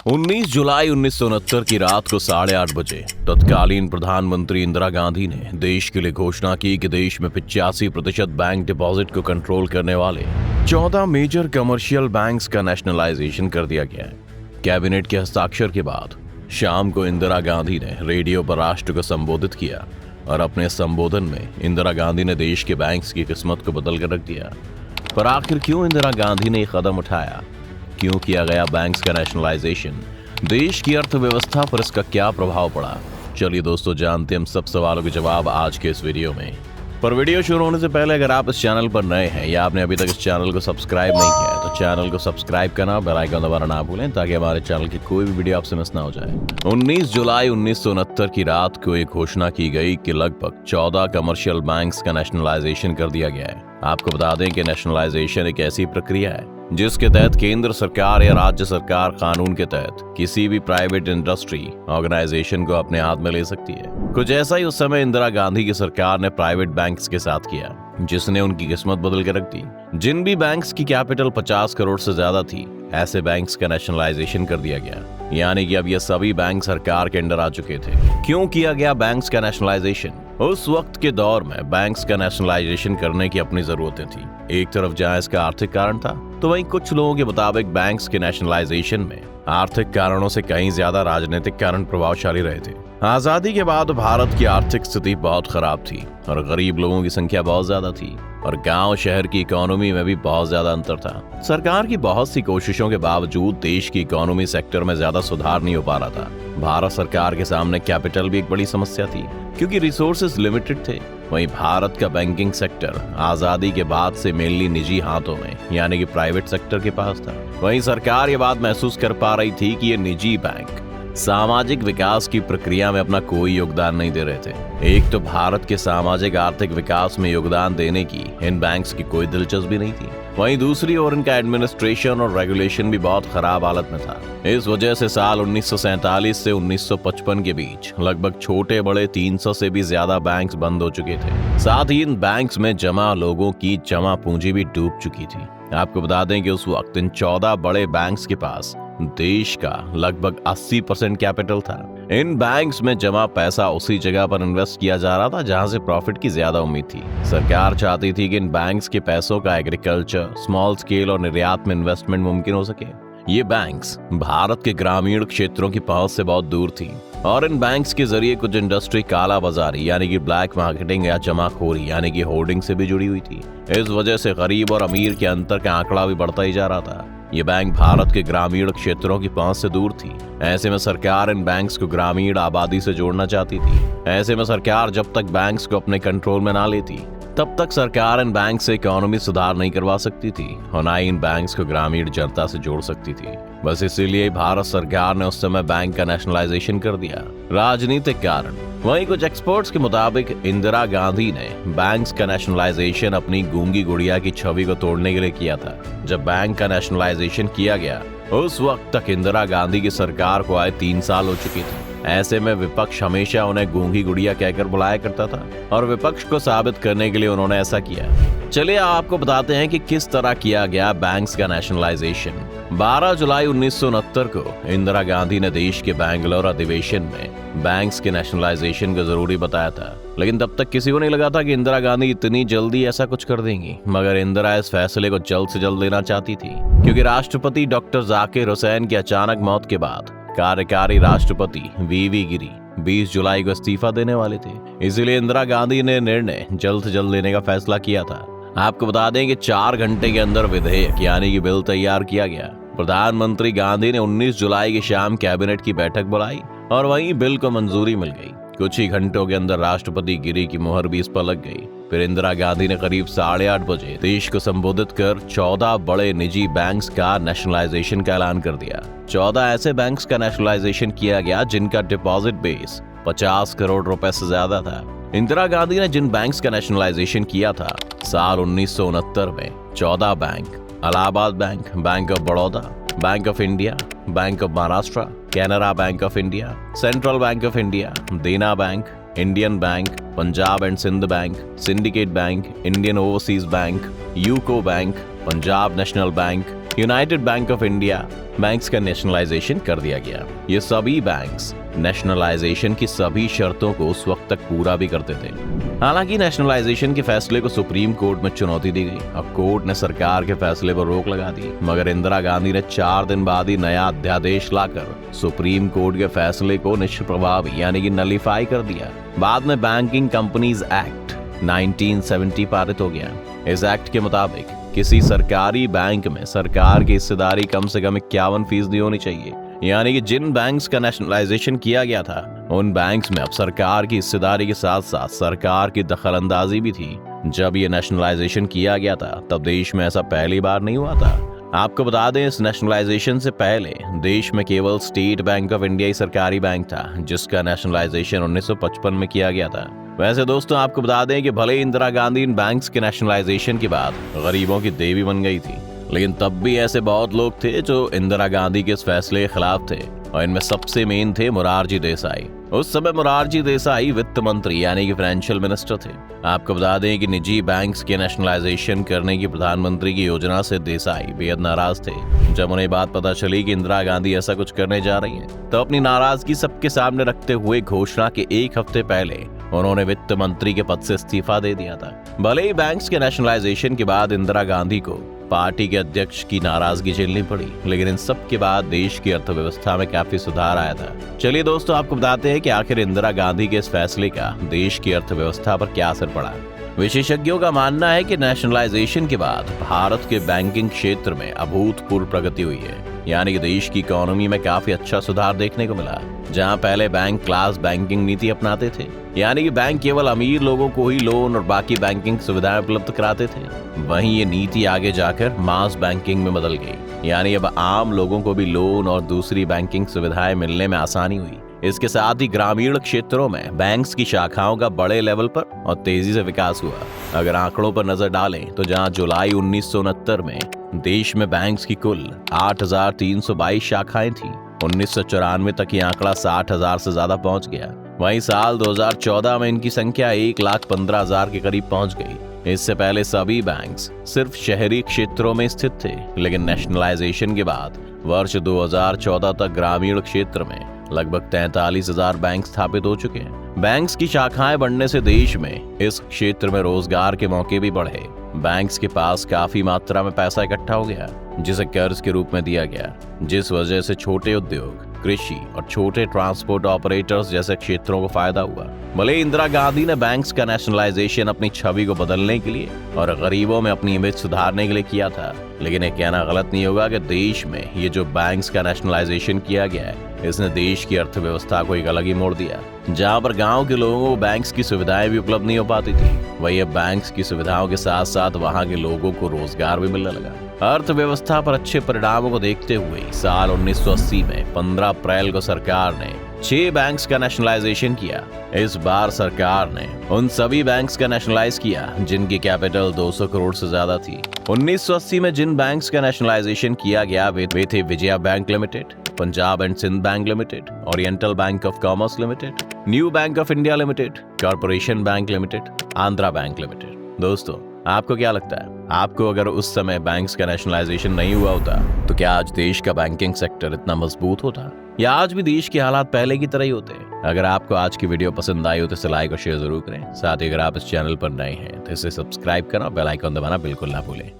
19 जुलाई 1969 की रात को 8:30 बजे तत्कालीन प्रधानमंत्री इंदिरा गांधी ने देश के लिए घोषणा की कि देश में 85% बैंक डिपॉजिट को कंट्रोल करने वाले 14 मेजर कमर्शियल बैंक्स का नेशनलाइजेशन कर दिया गया है। कैबिनेट के हस्ताक्षर के बाद शाम को इंदिरा गांधी ने रेडियो पर राष्ट्र को संबोधित किया और अपने संबोधन में इंदिरा गांधी ने देश के बैंक्स की किस्मत को बदल कर रख दिया। पर आखिर क्यों इंदिरा गांधी ने ये कदम उठाया? क्यों किया गया बैंक्स का नेशनलाइजेशन? देश की अर्थव्यवस्था पर इसका क्या प्रभाव पड़ा? चलिए दोस्तों, जानते हैं हम सब सवालों के जवाब आज के इस वीडियो में। पर वीडियो शुरू होने से पहले अगर आप इस चैनल पर नए हैं या आपने अभी तक इस चैनल को सब्सक्राइब नहीं किया है तो चैनल को सब्सक्राइब करना, बेल आइकन दबाना ना भूलें ताकि हमारे चैनल की कोई भी वीडियो आपसे मिस ना हो जाए। 19 जुलाई 1969 की रात को एक घोषणा की गई कि लगभग 14 कमर्शियल बैंक्स का नेशनलाइजेशन कर दिया गया है। आपको बता दें कि नेशनलाइजेशन एक ऐसी प्रक्रिया है जिसके तहत केंद्र सरकार या राज्य सरकार कानून के तहत किसी भी प्राइवेट इंडस्ट्री ऑर्गेनाइजेशन को अपने हाथ में ले सकती है। कुछ ऐसा ही उस समय इंदिरा गांधी की सरकार ने प्राइवेट बैंक्स के साथ किया, जिसने उनकी किस्मत बदल के रख दी। जिन भी बैंक्स की कैपिटल 50 करोड़ से ज्यादा थी, ऐसे बैंक्स का नेशनलाइजेशन कर दिया गया। यानी कि अब ये सभी बैंक सरकार के अंडर आ चुके थे। क्यों किया गया बैंक्स का नेशनलाइजेशन? उस वक्त के दौर में बैंक्स का नेशनलाइजेशन करने की अपनी जरूरतें थी। एक तरफ जहां इसका आर्थिक कारण था, तो वहीं कुछ लोगों के मुताबिक बैंक्स के नेशनलाइजेशन में आर्थिक कारणों से कहीं ज्यादा राजनीतिक कारण प्रभावशाली रहे थे। आजादी के बाद भारत की आर्थिक स्थिति बहुत खराब थी और गरीब लोगों की संख्या बहुत ज्यादा थी और गांव शहर की इकोनॉमी में भी बहुत ज्यादा अंतर था। सरकार की बहुत सी कोशिशों के बावजूद देश की इकोनॉमी सेक्टर में ज्यादा सुधार नहीं हो पा रहा था। भारत सरकार के सामने कैपिटल भी एक बड़ी समस्या थी क्योंकि रिसोर्सेज लिमिटेड थे। वहीं भारत का बैंकिंग सेक्टर आजादी के बाद से मेनली निजी हाथों में यानी कि प्राइवेट सेक्टर के पास था। वहीं सरकार ये बात महसूस कर पा रही थी कि ये निजी बैंक सामाजिक विकास की प्रक्रिया में अपना कोई योगदान नहीं दे रहे थे। एक तो भारत के सामाजिक आर्थिक विकास में योगदान देने की इन बैंक्स की कोई दिलचस्पी नहीं थी, वहीं दूसरी ओर इनका एडमिनिस्ट्रेशन और रेगुलेशन भी बहुत खराब हालत में था। इस वजह से साल 1947 से 1955 के बीच लगभग छोटे बड़े 300 से भी ज्यादा बैंक्स बंद हो चुके थे। साथ ही इन बैंक्स में जमा लोगों की जमा पूंजी भी डूब चुकी थी। आपको बता दें कि उस वक्त इन 14 बड़े बैंक्स के पास देश का लगभग 80% कैपिटल था। इन बैंक्स में जमा पैसा उसी जगह पर इन्वेस्ट किया जा रहा था जहां से प्रॉफिट की ज्यादा उम्मीद थी। सरकार चाहती थी कि इन बैंक्स के पैसों का एग्रीकल्चर, स्मॉल स्केल और निर्यात में इन्वेस्टमेंट मुमकिन हो सके। ये बैंक्स भारत के ग्रामीण क्षेत्रों की पहुंच से बहुत दूर थी और इन बैंक्स के जरिए कुछ इंडस्ट्री काला बाजारी यानी कि ब्लैक मार्केटिंग या जमाखोरी यानी कि होर्डिंग से भी जुड़ी हुई थी। इस वजह से गरीब और अमीर के अंतर का आंकड़ा भी बढ़ता ही जा रहा था। ये बैंक भारत के ग्रामीण क्षेत्रों की पहुंच से दूर थी। ऐसे में सरकार इन बैंक्स को ग्रामीण आबादी से जोड़ना चाहती थी। ऐसे में सरकार जब तक बैंक्स को अपने कंट्रोल में ना लेती तब तक सरकार इन बैंक से इकोनॉमी सुधार नहीं करवा सकती थी और ना ही इन बैंक्स को ग्रामीण जनता से जोड़ सकती थी। बस इसीलिए भारत सरकार ने उस समय बैंक का नेशनलाइजेशन कर दिया। राजनीतिक कारण। वहीं कुछ एक्सपर्ट्स के मुताबिक इंदिरा गांधी ने बैंक्स का नेशनलाइजेशन अपनी गूंगी गुड़िया की छवि को तोड़ने के लिए किया था। जब बैंक का नेशनलाइजेशन किया गया उस वक्त तक इंदिरा गांधी की सरकार को आए 3 साल हो चुके थे। ऐसे में विपक्ष हमेशा उन्हें गूंगी गुड़िया कहकर बुलाया करता था और विपक्ष को साबित करने के लिए उन्होंने ऐसा किया। चलिए आपको बताते हैं कि किस तरह किया गया बैंक्स का नेशनलाइजेशन। 12 जुलाई 1969 को इंदिरा गांधी ने देश के बैंगलोर अधिवेशन में बैंक्स के नेशनलाइजेशन को जरूरी बताया था, लेकिन तब तक किसी को नहीं लगा था कि इंदिरा गांधी इतनी जल्दी ऐसा कुछ कर देंगी। मगर इंदिरा इस फैसले को जल्द से जल्द लेना चाहती थी क्योंकि राष्ट्रपति डॉक्टर जाकिर हुसैन की अचानक मौत के बाद कार्यकारी राष्ट्रपति वीवी गिरी 20 जुलाई को इस्तीफा देने वाले थे। इसलिए इंदिरा गांधी ने निर्णय जल्द से जल्द लेने का फैसला किया था। आपको बता दें कि 4 घंटे के अंदर विधेयक यानी कि बिल तैयार किया गया। प्रधानमंत्री गांधी ने 19 जुलाई की शाम कैबिनेट की बैठक बुलाई और वहीं बिल को मंजूरी मिल गई। कुछ ही घंटों के अंदर राष्ट्रपति गिरी की मुहर भी इस पर लग गई। फिर इंदिरा गांधी ने करीब 8:30 बजे देश को संबोधित कर 14 बड़े निजी बैंक्स का नेशनलाइजेशन का ऐलान कर दिया। 14 ऐसे बैंक्स का नेशनलाइजेशन किया गया जिनका डिपॉजिट बेस 50 करोड़ रुपए से ज्यादा था। इंदिरा गांधी ने जिन बैंक्स का नेशनलाइजेशन किया था साल 1969 में 14 bank Allahabad bank, bank of Baroda, bank of India, bank of Maharashtra, Canara bank of India, central bank of India, Dena bank, Indian bank, Punjab and Sind bank, syndicate bank, Indian overseas bank, UCO bank, Punjab national bank, united bank of India banks का nationalization कर दिया गया। ये सभी banks nationalisation की सभी शर्तों को उस वक्त तक पूरा भी करते थे। हालांकि नेशनलाइजेशन के फैसले को सुप्रीम कोर्ट में चुनौती दी गई और कोर्ट ने सरकार के फैसले पर रोक लगा दी, मगर इंदिरा गांधी ने 4 दिन बाद ही नया अध्यादेश लाकर सुप्रीम कोर्ट के फैसले को निष्प्रभावी यानी कि नलीफाई कर दिया। बाद में बैंकिंग कंपनीज एक्ट 1970 पारित हो गया। इस एक्ट के मुताबिक किसी सरकारी बैंक में सरकार की हिस्सेदारी कम से कम 51% होनी चाहिए, यानी कि जिन बैंक्स का नेशनलाइजेशन किया गया था उन बैंक्स में अब सरकार की हिस्सेदारी के साथ साथ सरकार की दखलंदाजी भी थी। जब ये नेशनलाइजेशन किया गया था तब देश में ऐसा पहली बार नहीं हुआ था। आपको बता दें, इस नेशनलाइजेशन से पहले देश में केवल स्टेट बैंक ऑफ इंडिया ही सरकारी बैंक था, जिसका नेशनलाइजेशन 1955 में किया गया था। वैसे दोस्तों, आपको बता दें कि भले इंदिरा गांधी इन बैंक्स के नेशनलाइजेशन के बाद गरीबों की देवी बन गई थी, लेकिन तब भी ऐसे बहुत लोग थे जो इंदिरा गांधी के इस फैसले के खिलाफ थे, और इनमें सबसे मेन थे मोरारजी देसाई। उस समय मोरारजी देसाई वित्त मंत्री यानी कि फाइनेंशियल मिनिस्टर थे। आपको बता दें कि निजी बैंक्स के नेशनलाइजेशन करने की प्रधानमंत्री की योजना से देसाई बेहद नाराज थे। जब उन्हें बात पता चली कि इंदिरा गांधी ऐसा कुछ करने जा रही हैं, तो अपनी नाराजगी सबके सामने रखते हुए घोषणा के 1 हफ्ते पहले उन्होंने वित्त मंत्री के पद से इस्तीफा दे दिया था। भले ही बैंक्स के नेशनलाइजेशन के बाद इंदिरा गांधी को पार्टी के अध्यक्ष की नाराजगी झेलनी पड़ी, लेकिन इन सब के बाद देश की अर्थव्यवस्था में काफी सुधार आया था। चलिए दोस्तों, आपको बताते हैं कि आखिर इंदिरा गांधी के इस फैसले का देश की अर्थव्यवस्था पर क्या असर पड़ा। विशेषज्ञों का मानना है कि नेशनलाइजेशन के बाद भारत के बैंकिंग क्षेत्र में अभूतपूर्व प्रगति हुई है, यानी कि देश की इकोनॉमी में काफी अच्छा सुधार देखने को मिला। जहां पहले बैंक क्लास बैंकिंग नीति अपनाते थे, यानी कि बैंक केवल अमीर लोगों को ही लोन और बाकी बैंकिंग सुविधाएं उपलब्ध कराते थे, वहीं ये नीति आगे जाकर मास बैंकिंग में बदल गई, यानी अब आम लोगों को भी लोन और दूसरी बैंकिंग सुविधाएं मिलने में आसानी हुई। इसके साथ ही ग्रामीण क्षेत्रों में बैंक्स की शाखाओं का बड़े लेवल पर और तेजी से विकास हुआ। अगर आंकड़ों पर नजर डालें तो जहां जुलाई 1969 में देश में बैंक्स की कुल 8,322 शाखाएं थी, 1994 तक ये आंकड़ा 60,000 से ज्यादा पहुंच गया। वहीं साल 2014 में इनकी संख्या 1,15,000 के करीब पहुंच गई। इससे पहले सभी बैंक्स सिर्फ शहरी क्षेत्रों में स्थित थे, लेकिन नेशनलाइजेशन के बाद वर्ष 2014 तक ग्रामीण क्षेत्र में लगभग 43,000 बैंक स्थापित हो चुके हैं। बैंक्स की शाखाएं बढ़ने से देश में इस क्षेत्र में रोजगार के मौके भी बढ़े। बैंक्स के पास काफी मात्रा में पैसा इकट्ठा हो गया, जिसे कर्ज के रूप में दिया गया, जिस वजह से छोटे उद्योग, कृषि और छोटे ट्रांसपोर्ट ऑपरेटर्स जैसे क्षेत्रों को फायदा हुआ। भले इंदिरा गांधी ने बैंक्स का नेशनलाइजेशन अपनी छवि को बदलने के लिए और गरीबों में अपनी इमेज सुधारने के लिए किया था, लेकिन ये कहना गलत नहीं होगा कि देश में ये जो बैंक्स का नेशनलाइजेशन किया गया है, इसने देश की अर्थव्यवस्था को एक अलग ही मोड़ दिया। जहां पर गांव के लोगों को बैंक्स की सुविधाएं भी उपलब्ध नहीं हो पाती थी, वही अब बैंक्स की सुविधाओं के साथ साथ वहां के लोगों को रोजगार भी मिलने लगा। अर्थव्यवस्था पर अच्छे परिणामों को देखते हुए साल 1980 में 15 अप्रैल को सरकार ने 6 बैंक्स का नेशनलाइजेशन किया। इस बार सरकार ने उन सभी बैंक्स का नेशनलाइज किया जिनकी कैपिटल 200 करोड़ से ज्यादा थी। 1980 में जिन बैंक्स का नेशनलाइजेशन किया गया वे थे Vijaya bank limited, Punjab and Sind bank limited, oriental bank of commerce limited, new bank of India limited, corporation bank limited, Andhra bank limited. दोस्तों, आपको क्या लगता है, आपको अगर उस समय बैंक्स का नेशनलाइजेशन नहीं हुआ होता तो क्या आज देश का बैंकिंग सेक्टर इतना मजबूत होता, या आज भी देश के हालात पहले की तरह ही होते? अगर आपको आज की वीडियो पसंद आई हो तो इसे लाइक और शेयर जरूर करें। साथ ही अगर आप इस चैनल पर नए हैं तो इसे सब्सक्राइब करना और बेल आइकन दबाना बिल्कुल ना भूलें।